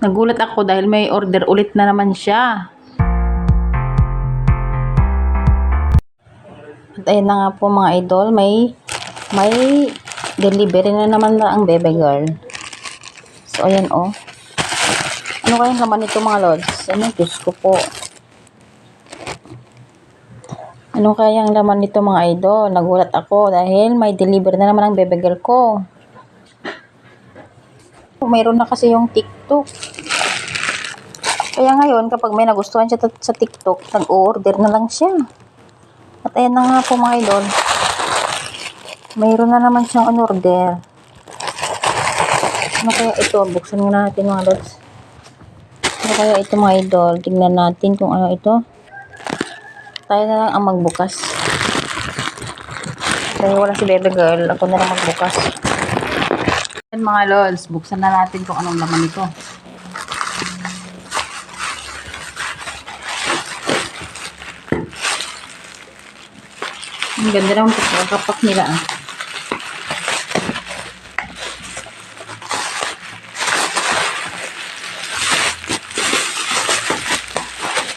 Nagulat ako dahil may order ulit na naman siya. At ayun na nga po mga idol, may delivery na naman na ang Bebe Girl. So ayan oh. Ano kayang laman nito mga lods? Ano, Diyos ko po. Ano kayang laman nito mga idol? Nagulat ako dahil may delivery na naman ang Bebe Girl ko. Mayroon na kasi yung TikTok. Kaya ngayon, kapag may nagustuhan siya sa TikTok, nag-order na lang siya. At ayan na nga po mga idol. Mayroon na naman siyang on-order. Ano kaya ito? Buksan nga natin mga lods. Ano kaya ito mga idol? Tingnan natin kung ano ito. Tayo na lang ang magbukas. Kaya wala si Bebe Girl. Ako na lang magbukas. Ayan mga lods. Buksan na natin kung anong laman ito. Ang ganda naman ito. Kapak nila ah.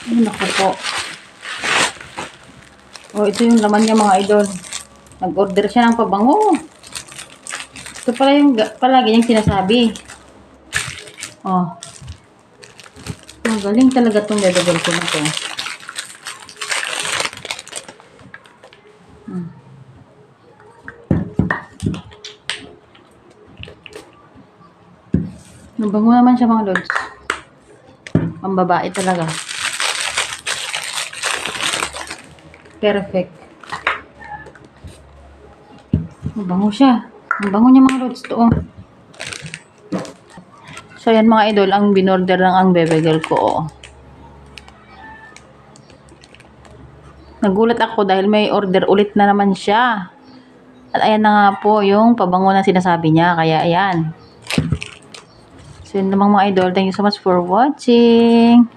Ay, naku po. Oh, ito yung laman niya mga idol. Nag-order siya ng pabango. Ito pala yung palagi niyang sinasabi. Oh. Magaling talaga itong Bebe Girl ko na to. Nabango naman siya mga lods. Ang babae talaga. Perfect. Mabango siya. Ang bango niya mga lods to. So yan mga idol, ang binorder lang ang Bebe Girl ko. Oh. Nagulat ako dahil may order ulit na naman siya. At ayan na nga po yung pabango na sinasabi niya. Kaya ayan. So yun namang mga idol. Thank you so much for watching.